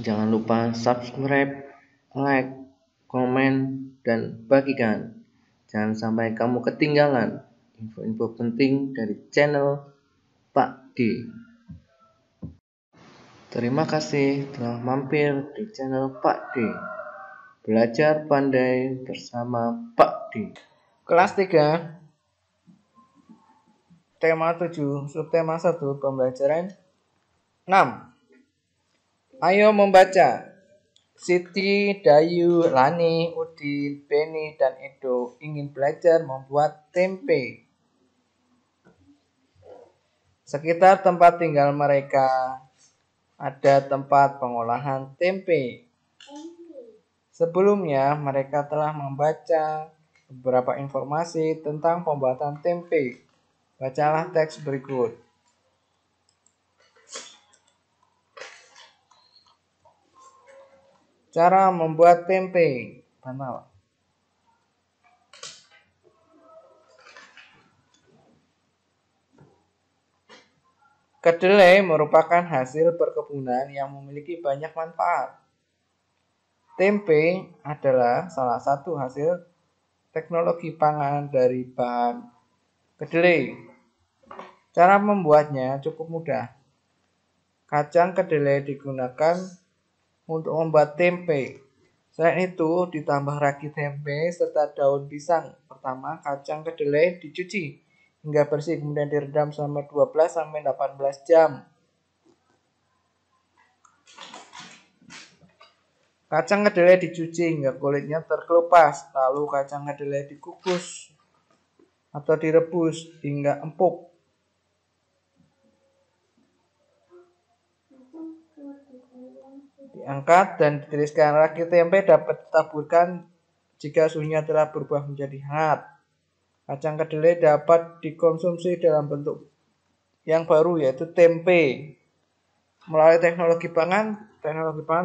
Jangan lupa subscribe, like, komen, dan bagikan. Jangan sampai kamu ketinggalan info-info penting dari channel Pak D. Terima kasih telah mampir di channel Pak D. Belajar pandai bersama Pak D. Kelas 3, tema 7, subtema 1, pembelajaran 6. Ayo membaca. Siti, Dayu, Lani, Udin, Beni, dan Edo ingin belajar membuat tempe. Sekitar tempat tinggal mereka ada tempat pengolahan tempe. Sebelumnya, mereka telah membaca beberapa informasi tentang pembuatan tempe. Bacalah teks berikut. Cara membuat tempe. Pertama, kedelai merupakan hasil perkebunan yang memiliki banyak manfaat. Tempe adalah salah satu hasil teknologi pangan dari bahan kedelai. Cara membuatnya cukup mudah. Kacang kedelai digunakan untuk membuat tempe. Selain itu, ditambah ragi tempe serta daun pisang. Pertama, kacang kedelai dicuci hingga bersih, kemudian direndam selama 12-18 jam. Kacang kedelai dicuci hingga kulitnya terkelupas, lalu kacang kedelai dikukus atau direbus hingga empuk. Diangkat dan ditiriskan. Ragi tempe dapat ditaburkan jika suhunya telah berubah menjadi hangat. Kacang kedelai dapat dikonsumsi dalam bentuk yang baru, yaitu tempe. Melalui teknologi pangan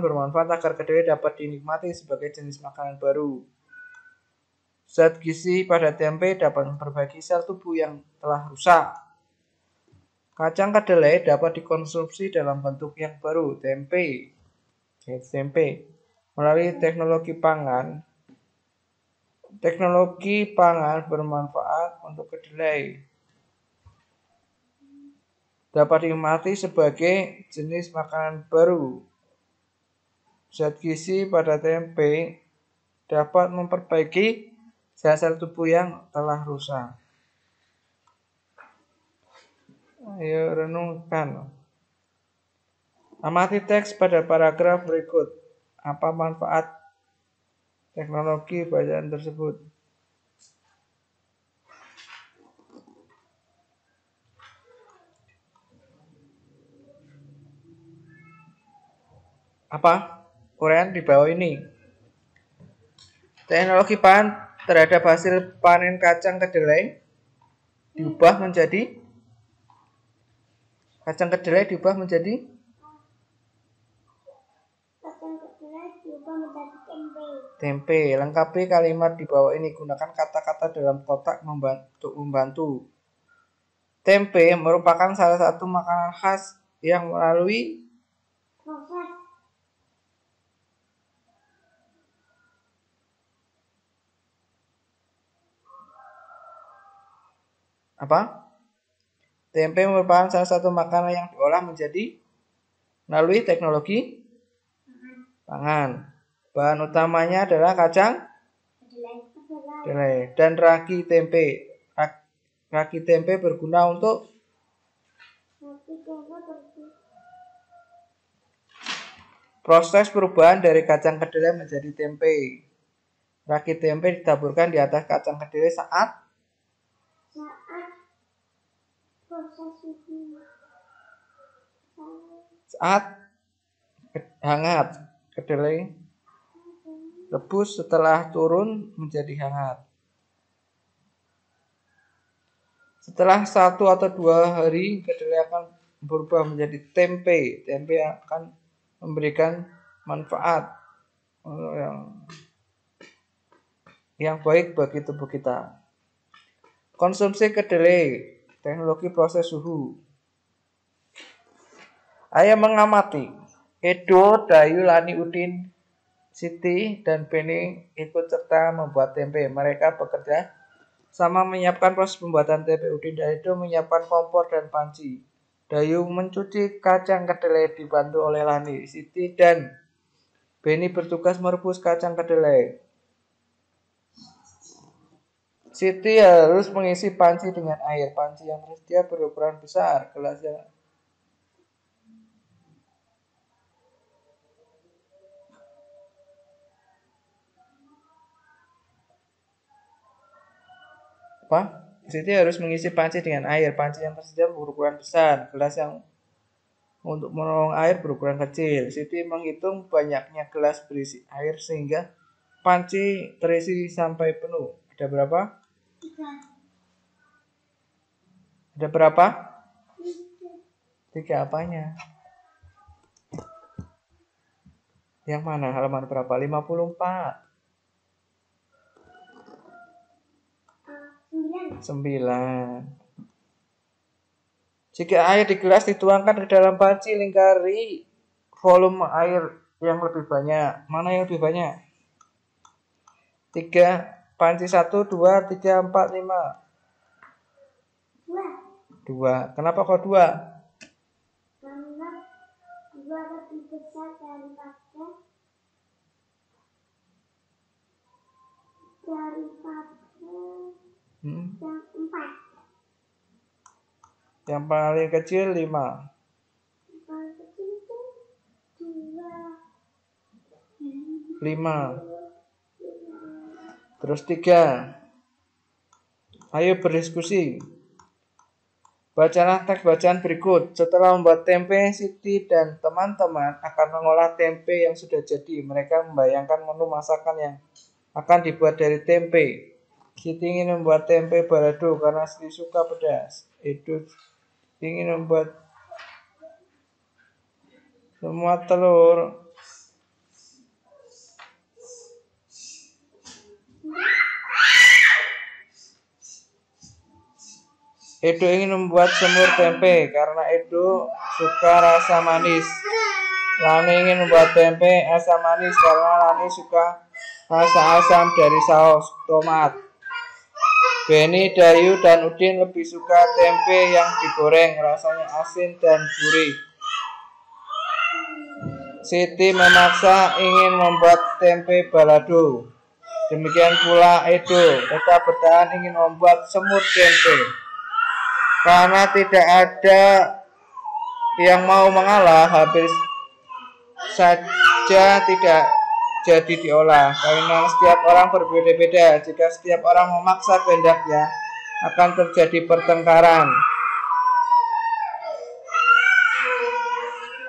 bermanfaat agar kedelai dapat dinikmati sebagai jenis makanan baru. Zat gizi pada tempe dapat memperbaiki sel tubuh yang telah rusak. Kacang kedelai dapat dikonsumsi dalam bentuk yang baru, tempe. Melalui teknologi pangan bermanfaat untuk kedelai. Dapat dinikmati sebagai jenis makanan baru. Zat gizi pada tempe dapat memperbaiki sel-sel tubuh yang telah rusak. Ayo renungkan. Amati teks pada paragraf berikut. Apa manfaat teknologi bacaan tersebut? Apa? Uraian di bawah ini. Teknologi pangan terhadap hasil panen kacang kedelai diubah menjadi tempe. Lengkapi kalimat di bawah ini. Gunakan kata-kata dalam kotak membantu. Tempe merupakan salah satu makanan khas yang melalui Tempe merupakan salah satu makanan yang diolah menjadi melalui teknologi pangan. Bahan utamanya adalah kacang kedelai dan ragi tempe. Ragi tempe berguna untuk proses perubahan dari kacang kedelai menjadi tempe. Ragi tempe ditaburkan di atas kacang kedelai saat hangat. Kedelai rebus setelah turun menjadi hangat. Setelah 1 atau 2 hari, kedelai akan berubah menjadi tempe. Tempe akan memberikan manfaat yang baik bagi tubuh kita. Konsumsi kedelai, teknologi proses suhu. Ayo mengamati. Edo, Dayu, Lani, Udin, Siti, dan Beni ikut serta membuat tempe. Mereka bekerja sama menyiapkan proses pembuatan tempe. Udin dan Edo menyiapkan kompor dan panci. Dayu mencuci kacang kedelai dibantu oleh Lani. Siti dan Beni bertugas merebus kacang kedelai. Siti harus mengisi panci dengan air. Panci yang tersedia berukuran besar. Gelas yang Siti harus mengisi panci dengan air. Panci yang tersedia berukuran besar. Gelas yang untuk menolong air berukuran kecil. Siti menghitung banyaknya gelas berisi air sehingga panci terisi sampai penuh. Ada berapa? 3. Ada berapa? 3 apanya? Yang mana? Halaman berapa? 54. 9. Jika air di gelas dituangkan ke dalam panci, lingkari volume air yang lebih banyak. Mana yang lebih banyak? 3. Panci 1, 2, 3, 4, 5. 2. Kenapa kok 2? Karena 2 lebih besar daripada yang 4. Yang paling kecil 5. Yang paling kecil itu 2. 5. Terus 3. Ayo berdiskusi. Bacalah teks bacaan berikut. Setelah membuat tempe, Siti dan teman-teman akan mengolah tempe yang sudah jadi. Mereka membayangkan menu masakan yang akan dibuat dari tempe. Siti ingin membuat tempe balado karena Siti suka pedas. Edo ingin membuat semua telur. Edo ingin membuat semur tempe karena Edo suka rasa manis. Lani ingin membuat tempe asam manis karena Lani suka rasa asam dari saus tomat. Beni, Dayu, dan Udin lebih suka tempe yang digoreng, rasanya asin dan gurih. Siti memaksa ingin membuat tempe balado. Demikian pula Edo tetap bertahan ingin membuat semur tempe. Karena tidak ada yang mau mengalah, habis saja tidak jadi diolah. Karena setiap orang berbeda-beda. Jika setiap orang memaksa kehendaknya, akan terjadi pertengkaran.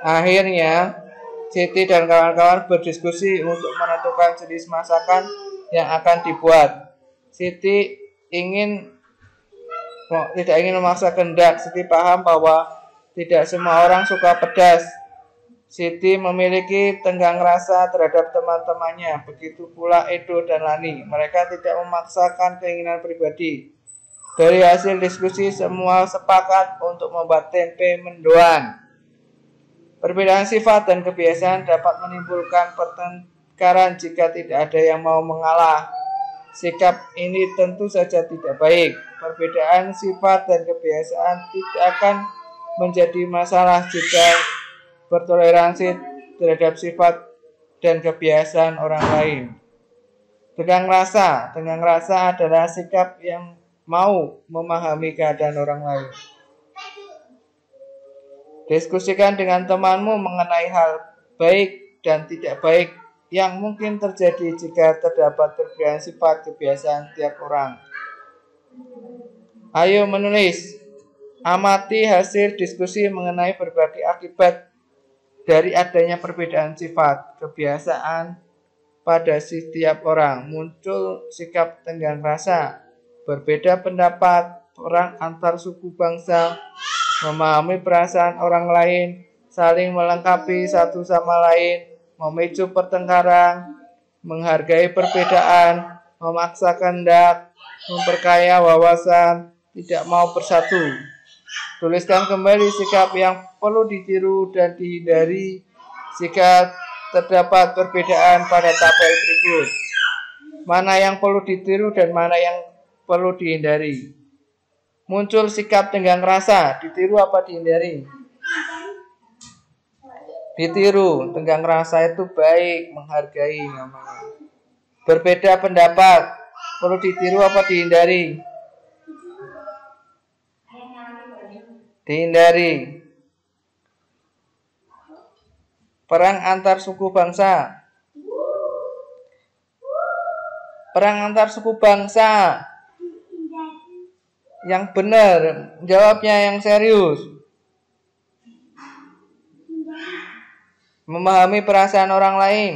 Akhirnya, Siti dan kawan-kawan berdiskusi untuk menentukan jenis masakan yang akan dibuat. Siti tidak ingin memaksa kehendak. Siti paham bahwa tidak semua orang suka pedas. Siti memiliki tenggang rasa terhadap teman-temannya. Begitu pula Edo dan Lani. Mereka tidak memaksakan keinginan pribadi. Dari hasil diskusi, semua sepakat untuk membuat tempe mendoan. Perbedaan sifat dan kebiasaan dapat menimbulkan pertengkaran jika tidak ada yang mau mengalah. Sikap ini tentu saja tidak baik. Perbedaan sifat dan kebiasaan tidak akan menjadi masalah jika bertoleransi terhadap sifat dan kebiasaan orang lain. Tenggang rasa adalah sikap yang mau memahami keadaan orang lain. Diskusikan dengan temanmu mengenai hal baik dan tidak baik yang mungkin terjadi jika terdapat perbedaan sifat kebiasaan tiap orang. Ayo menulis. Amati hasil diskusi mengenai berbagai akibat dari adanya perbedaan sifat kebiasaan pada setiap orang. Muncul sikap tenggang rasa, berbeda pendapat, perang antar suku bangsa, memahami perasaan orang lain, saling melengkapi satu sama lain, memicu pertengkaran, menghargai perbedaan, memaksa kehendak, memperkaya wawasan, tidak mau bersatu. Tuliskan kembali sikap yang perlu ditiru dan dihindari jika terdapat perbedaan pada tabel berikut. Mana yang perlu ditiru dan mana yang perlu dihindari. Muncul sikap tenggang rasa, ditiru apa dihindari? Ditiru, tenggang rasa itu baik, menghargai namanya. Berbeda pendapat, perlu ditiru apa dihindari? Dihindari. Perang antar suku bangsa. Perang antar suku bangsa. Yang benar, jawabnya yang serius. Memahami perasaan orang lain.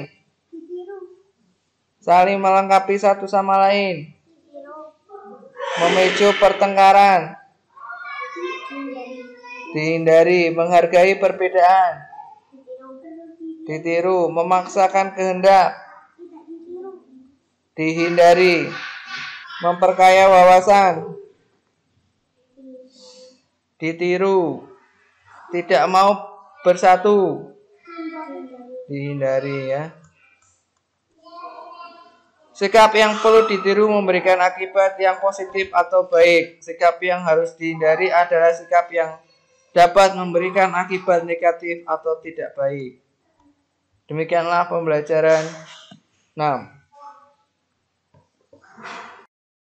Saling melengkapi satu sama lain. Memicu pertengkaran. Dihindari, menghargai perbedaan. Ditiru, memaksakan kehendak. Dihindari, memperkaya wawasan. Ditiru, tidak mau bersatu. Dihindari ya. Sikap yang perlu ditiru memberikan akibat yang positif atau baik. Sikap yang harus dihindari adalah sikap yang dapat memberikan akibat negatif atau tidak baik. Demikianlah pembelajaran 6.